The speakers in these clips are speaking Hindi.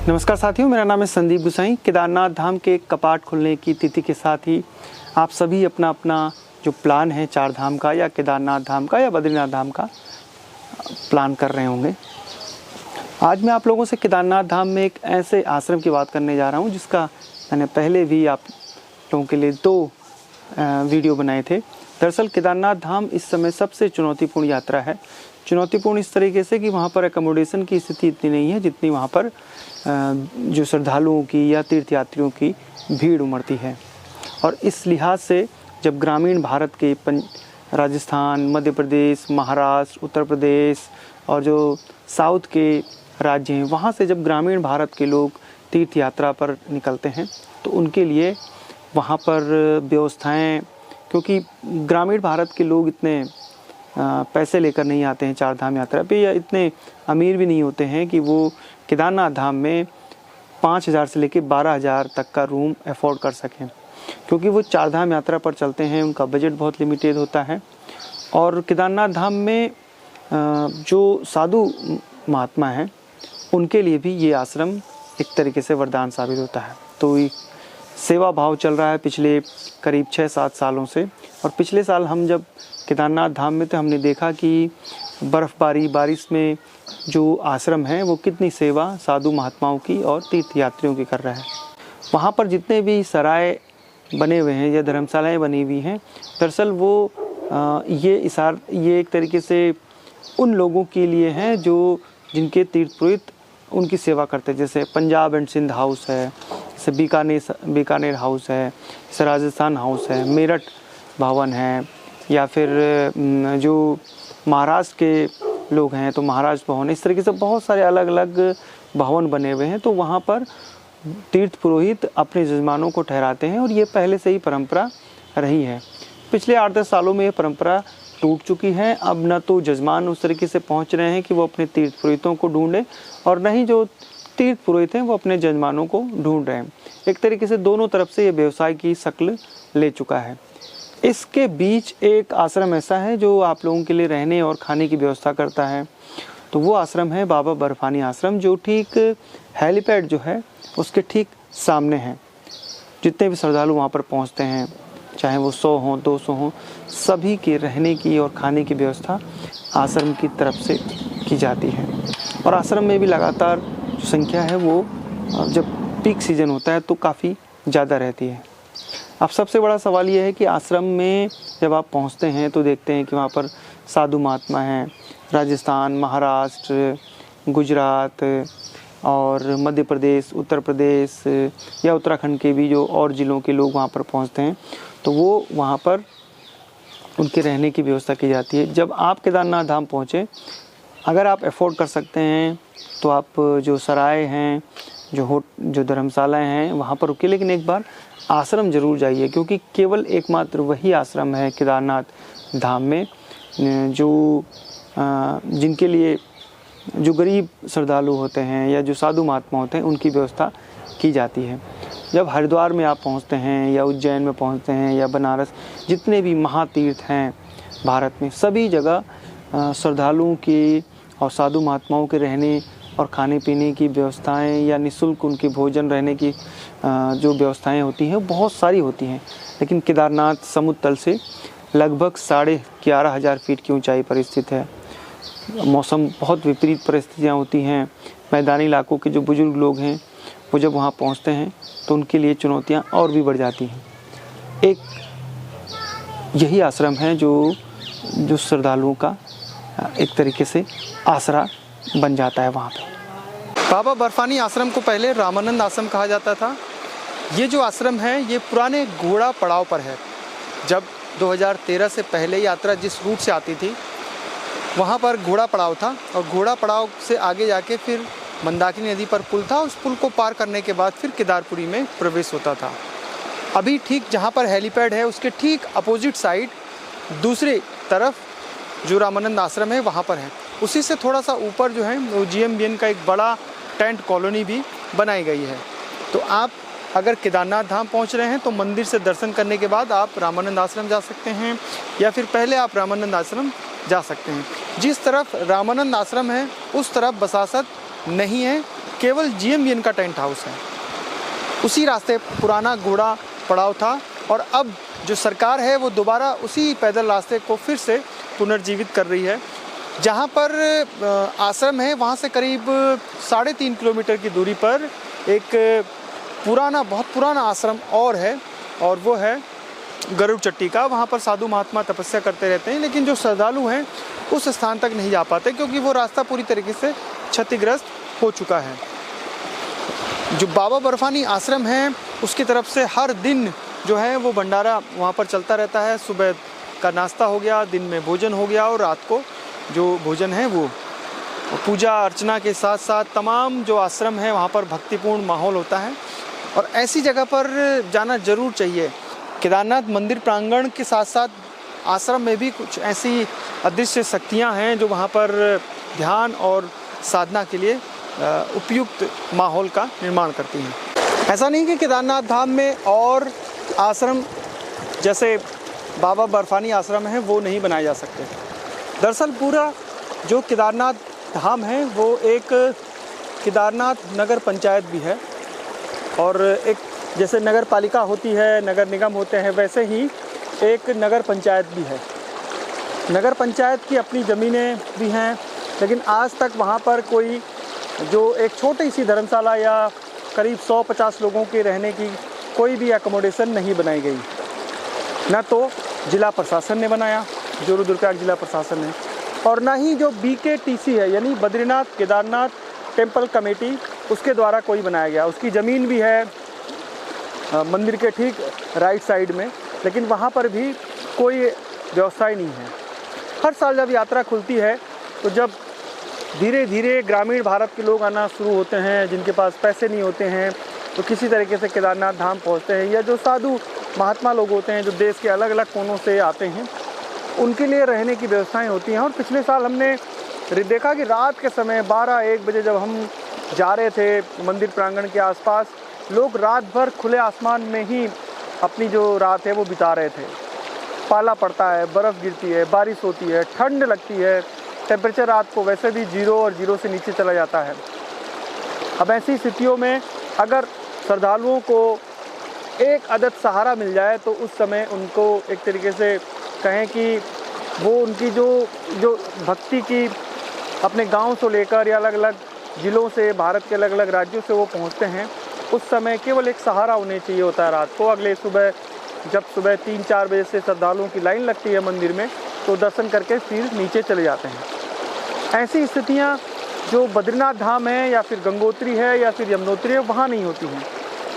नमस्कार साथियों, मेरा नाम है संदीप गुसाई। केदारनाथ धाम के कपाट खुलने की तिथि के साथ ही आप सभी अपना अपना जो प्लान है चार धाम का या केदारनाथ धाम का या बद्रीनाथ धाम का प्लान कर रहे होंगे। आज मैं आप लोगों से केदारनाथ धाम में एक ऐसे आश्रम की बात करने जा रहा हूं जिसका मैंने पहले भी आप लोगों के लिए 2 वीडियो बनाए थे। दरअसल केदारनाथ धाम इस समय सबसे चुनौतीपूर्ण यात्रा है। चुनौतीपूर्ण इस तरीके से कि वहाँ पर एकोमोडेशन की स्थिति इतनी नहीं है जितनी वहाँ पर जो श्रद्धालुओं की या तीर्थयात्रियों की भीड़ उमड़ती है। और इस लिहाज से जब ग्रामीण भारत के राजस्थान, मध्य प्रदेश, महाराष्ट्र, उत्तर प्रदेश और जो साउथ के राज्य हैं वहाँ से जब ग्रामीण भारत के लोग तीर्थ यात्रा पर निकलते हैं तो उनके लिए वहाँ पर व्यवस्थाएं, क्योंकि ग्रामीण भारत के लोग इतने पैसे लेकर नहीं आते हैं चार धाम यात्रा पे, या इतने अमीर भी नहीं होते हैं कि वो केदारनाथ धाम में 5,000 से लेकर 12,000 तक का रूम अफोर्ड कर सकें, क्योंकि वो चार धाम यात्रा पर चलते हैं, उनका बजट बहुत लिमिटेड होता है। और केदारनाथ धाम में जो साधु महात्मा हैं उनके लिए भी ये आश्रम एक तरीके से वरदान साबित होता है। तो सेवा भाव चल रहा है पिछले करीब 6-7 सालों से। और पिछले साल हम जब केदारनाथ धाम में तो हमने देखा कि बर्फ़बारी, बारिश में जो आश्रम है वो कितनी सेवा साधु महात्माओं की और तीर्थयात्रियों की कर रहा है। वहाँ पर जितने भी सराय बने हुए हैं या धर्मशालाएं बनी हुई हैं, दरअसल वो ये एक तरीके से उन लोगों के लिए हैं जो जिनके तीर्थ पुरोहित उनकी सेवा करते हैं। जैसे पंजाब एंड सिंध हाउस है, जैसे बीकानेर हाउस है, जैसे राजस्थान हाउस है, मेरठ भवन है, या फिर जो महाराष्ट्र के लोग हैं तो महाराष्ट्र भवन। इस तरीके से बहुत सारे अलग अलग भवन बने हुए हैं। तो वहाँ पर तीर्थ पुरोहित अपने जजमानों को ठहराते हैं और ये पहले से ही परंपरा रही है। पिछले 8-10 सालों में ये परंपरा टूट चुकी है। अब न तो जजमान उस तरीके से पहुँच रहे हैं कि वो अपने तीर्थ पुरोहितों को ढूंढें, और न ही जो तीर्थ पुरोहित हैं वो अपने जजमानों को ढूंढ रहे हैं। एक तरीके से दोनों तरफ से ये व्यवसाय की शक्ल ले चुका है। इसके बीच एक आश्रम ऐसा है जो आप लोगों के लिए रहने और खाने की व्यवस्था करता है। तो वो आश्रम है बाबा बर्फानी आश्रम, जो ठीक हेलीपैड जो है उसके ठीक सामने है। जितने भी श्रद्धालु वहाँ पर पहुँचते हैं, चाहे वो 100 हों 200 हों, सभी के रहने की और खाने की व्यवस्था आश्रम की तरफ से की जाती है। और आश्रम में भी लगातार जो संख्या है वो जब पीक सीजन होता है तो काफ़ी ज़्यादा रहती है। अब सबसे बड़ा सवाल ये है कि आश्रम में जब आप पहुंचते हैं तो देखते हैं कि वहाँ पर साधु महात्मा हैं। राजस्थान, महाराष्ट्र, गुजरात और मध्य प्रदेश, उत्तर प्रदेश या उत्तराखंड के भी जो और ज़िलों के लोग वहाँ पर पहुँचते हैं तो वो वहाँ पर उनके रहने की व्यवस्था की जाती है। जब आप केदारनाथ धाम पहुँचें, अगर आप अफोर्ड कर सकते हैं तो आप जो सराय हैं, जो धर्मशालाएँ हैं वहाँ पर रुकिए, लेकिन एक बार आश्रम ज़रूर जाइए, क्योंकि केवल एकमात्र वही आश्रम है केदारनाथ धाम में जो जिनके लिए जो गरीब श्रद्धालु होते हैं या जो साधु महात्मा होते हैं उनकी व्यवस्था की जाती है। जब हरिद्वार में आप पहुंचते हैं या उज्जैन में पहुंचते हैं या बनारस, जितने भी महातीर्थ हैं भारत में, सभी जगह श्रद्धालुओं की और साधु महात्माओं के रहने और खाने पीने की व्यवस्थाएं या निःशुल्क उनकी भोजन रहने की जो व्यवस्थाएं होती हैं बहुत सारी होती हैं। लेकिन केदारनाथ समुद्र तल से लगभग 11,500 फीट की ऊंचाई पर स्थित है। मौसम बहुत विपरीत परिस्थितियां होती हैं। मैदानी इलाकों के जो बुजुर्ग लोग हैं वो जब वहां पहुंचते हैं तो उनके लिए चुनौतियां और भी बढ़ जाती हैं। एक यही आश्रम है जो श्रद्धालुओं का एक तरीके से आसरा बन जाता है वहाँ पे। बाबा बर्फानी आश्रम को पहले रामानंद आश्रम कहा जाता था। ये जो आश्रम है ये पुराने घोड़ा पड़ाव पर है। जब 2013 से पहले यात्रा जिस रूट से आती थी वहाँ पर घोड़ा पड़ाव था, और घोड़ा पड़ाव से आगे जाके फिर मंदाकिनी नदी पर पुल था। उस पुल को पार करने के बाद फिर केदारपुरी में प्रवेश होता था। अभी ठीक जहाँ पर हेलीपैड है उसके ठीक अपोजिट साइड दूसरी तरफ जो रामानंद आश्रम है वहाँ पर है। उसी से थोड़ा सा ऊपर जो है वो GMBN का एक बड़ा टेंट कॉलोनी भी बनाई गई है। तो आप अगर केदारनाथ धाम पहुंच रहे हैं तो मंदिर से दर्शन करने के बाद आप रामानंद आश्रम जा सकते हैं, या फिर पहले आप रामानंद आश्रम जा सकते हैं। जिस तरफ रामानंद आश्रम है उस तरफ बसासत नहीं है, केवल GMBN का टेंट हाउस है। उसी रास्ते पुराना घोड़ा पड़ाव था और अब जो सरकार है वो दोबारा उसी पैदल रास्ते को फिर से पुनर्जीवित कर रही है। जहाँ पर आश्रम है वहाँ से करीब 3.5 किलोमीटर की दूरी पर एक बहुत पुराना आश्रम और है, और वो है गरुड़ चट्टी का। वहाँ पर साधु महात्मा तपस्या करते रहते हैं, लेकिन जो श्रद्धालु हैं उस स्थान तक नहीं जा पाते क्योंकि वो रास्ता पूरी तरीके से क्षतिग्रस्त हो चुका है। जो बाबा बर्फानी आश्रम है उसकी तरफ से हर दिन जो है वो भंडारा वहाँ पर चलता रहता है। सुबह का नाश्ता हो गया, दिन में भोजन हो गया, और रात को जो भोजन है वो पूजा अर्चना के साथ साथ तमाम जो आश्रम है वहाँ पर भक्तिपूर्ण माहौल होता है। और ऐसी जगह पर जाना ज़रूर चाहिए। केदारनाथ मंदिर प्रांगण के साथ साथ आश्रम में भी कुछ ऐसी अदृश्य शक्तियाँ हैं जो वहाँ पर ध्यान और साधना के लिए उपयुक्त माहौल का निर्माण करती हैं। ऐसा नहीं कि केदारनाथ धाम में और आश्रम जैसे बाबा बर्फानी आश्रम है वो नहीं बनाए जा सकते। दरअसल पूरा जो केदारनाथ धाम है वो एक केदारनाथ नगर पंचायत भी है, और एक जैसे नगर पालिका होती है, नगर निगम होते हैं, वैसे ही एक नगर पंचायत भी है। नगर पंचायत की अपनी ज़मीनें भी हैं, लेकिन आज तक वहाँ पर कोई जो एक छोटी सी धर्मशाला या करीब 150 लोगों के रहने की कोई भी एकोमोडेशन नहीं बनाई गई। न तो जिला प्रशासन ने बनाया, जोरू दुर्गप्रयाग जिला प्रशासन ने, और ना ही जो BKTC है यानी बद्रीनाथ केदारनाथ टेम्पल कमेटी उसके द्वारा कोई बनाया गया। उसकी ज़मीन भी है मंदिर के ठीक राइट साइड में, लेकिन वहाँ पर भी कोई व्यवस्था नहीं है। हर साल जब यात्रा खुलती है तो जब धीरे धीरे ग्रामीण भारत के लोग आना शुरू होते हैं, जिनके पास पैसे नहीं होते हैं तो किसी तरीके से केदारनाथ धाम पहुँचते हैं, या जो साधु महात्मा लोग होते हैं जो देश के अलग अलग कोनों से आते हैं, उनके लिए रहने की व्यवस्थाएं होती हैं। और पिछले साल हमने देखा कि रात के समय 12-1 बजे जब हम जा रहे थे मंदिर प्रांगण के आसपास, लोग रात भर खुले आसमान में ही अपनी जो रात है वो बिता रहे थे। पाला पड़ता है, बर्फ़ गिरती है, बारिश होती है, ठंड लगती है, टेम्परेचर रात को वैसे भी 0 और 0 से नीचे चला जाता है। अब ऐसी स्थितियों में अगर श्रद्धालुओं को एक अदद सहारा मिल जाए तो उस समय उनको एक तरीके से कहें कि वो उनकी जो भक्ति की अपने गांव से लेकर या अलग अलग ज़िलों से, भारत के अलग अलग राज्यों से वो पहुंचते हैं, उस समय केवल एक सहारा उन्हें चाहिए होता है। रात को अगले सुबह जब सुबह 3-4 बजे से श्रद्धालुओं की लाइन लगती है मंदिर में, तो दर्शन करके फिर नीचे चले जाते हैं। ऐसी स्थितियाँ जो बद्रीनाथ धाम है या फिर गंगोत्री है या फिर यमुनोत्री है वहाँ नहीं होती हैं।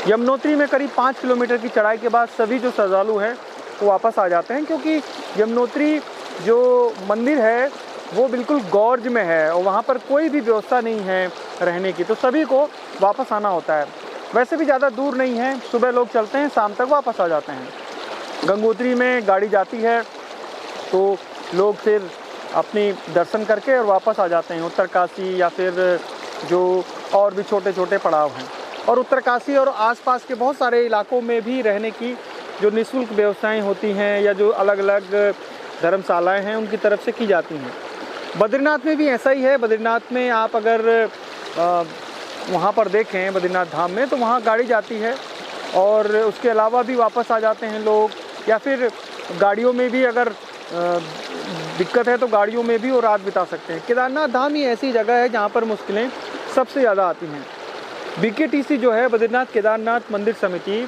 यमुनोत्री में करीब 5 किलोमीटर की चढ़ाई के बाद सभी जो श्रद्धालु हैं वो वापस आ जाते हैं, क्योंकि यमुनोत्री जो मंदिर है वो बिल्कुल गॉर्ज में है और वहाँ पर कोई भी व्यवस्था नहीं है रहने की, तो सभी को वापस आना होता है। वैसे भी ज़्यादा दूर नहीं है, सुबह लोग चलते हैं, शाम तक वापस आ जाते हैं। गंगोत्री में गाड़ी जाती है तो लोग फिर अपनी दर्शन करके और वापस आ जाते हैं उत्तरकाशी या फिर जो और भी छोटे छोटे पड़ाव हैं। और उत्तरकाशी और आसपास के बहुत सारे इलाकों में भी रहने की जो निःशुल्क व्यवस्थाएं होती हैं या जो अलग अलग धर्मशालाएं हैं उनकी तरफ से की जाती हैं। बद्रीनाथ में भी ऐसा ही है। बद्रीनाथ में आप अगर वहाँ पर देखें बद्रीनाथ धाम में, तो वहाँ गाड़ी जाती है और उसके अलावा भी वापस आ जाते हैं लोग, या फिर गाड़ियों में भी अगर दिक्कत है तो गाड़ियों में भी वो रात बिता सकते हैं। केदारनाथ धाम ही ऐसी जगह है जहाँ पर मुश्किलें सबसे ज़्यादा आती हैं। BKTC जो है बद्रीनाथ केदारनाथ मंदिर समिति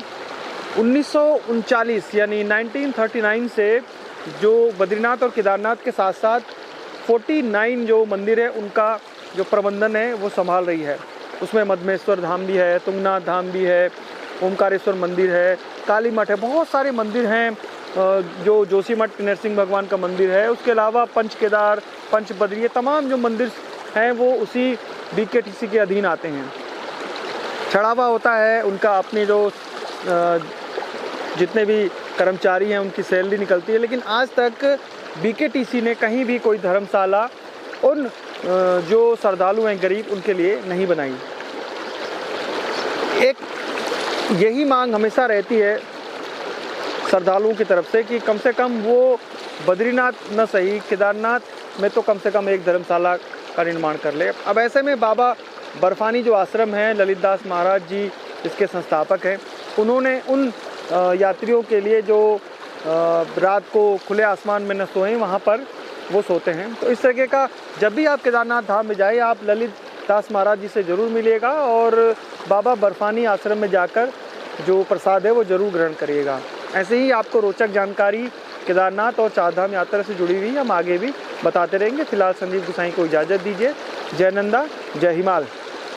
1939 यानी 1939 से जो बद्रीनाथ और केदारनाथ के साथ साथ 49 जो मंदिर है उनका जो प्रबंधन है वो संभाल रही है। उसमें मधमेश्वर धाम भी है, तुंगनाथ धाम भी है, ओमकारेश्वर मंदिर है, काली मठ है, बहुत सारे मंदिर हैं। जो जोशीमठ नरसिंह भगवान का मंदिर है, उसके अलावा पंच केदार, पंच बद्री, तमाम जो मंदिर हैं वो उसी BKTC के अधीन आते हैं। चढ़ावा होता है उनका, अपनी जो जितने भी कर्मचारी हैं उनकी सैलरी निकलती है, लेकिन आज तक BKTC ने कहीं भी कोई धर्मशाला उन जो श्रद्धालु हैं गरीब उनके लिए नहीं बनाई। एक यही मांग हमेशा रहती है श्रद्धालुओं की तरफ से कि कम से कम वो बद्रीनाथ न सही केदारनाथ में तो कम से कम एक धर्मशाला का निर्माण कर ले। अब ऐसे में बाबा बर्फानी जो आश्रम है, ललित दास महाराज जी इसके संस्थापक हैं, उन्होंने उन यात्रियों के लिए जो रात को खुले आसमान में न सोएं, वहाँ पर वो सोते हैं। तो इस तरीके का जब भी आप केदारनाथ धाम में जाए, आप ललित दास महाराज जी से ज़रूर मिलिएगा और बाबा बर्फानी आश्रम में जाकर जो प्रसाद है वो ज़रूर ग्रहण करिएगा। ऐसे ही आपको रोचक जानकारी केदारनाथ और चारधाम यात्रा से जुड़ी हुई हम आगे भी बताते रहेंगे। फिलहाल संदीप गोसाई को इजाज़त दीजिए। जय नंदा, जय हिमाल।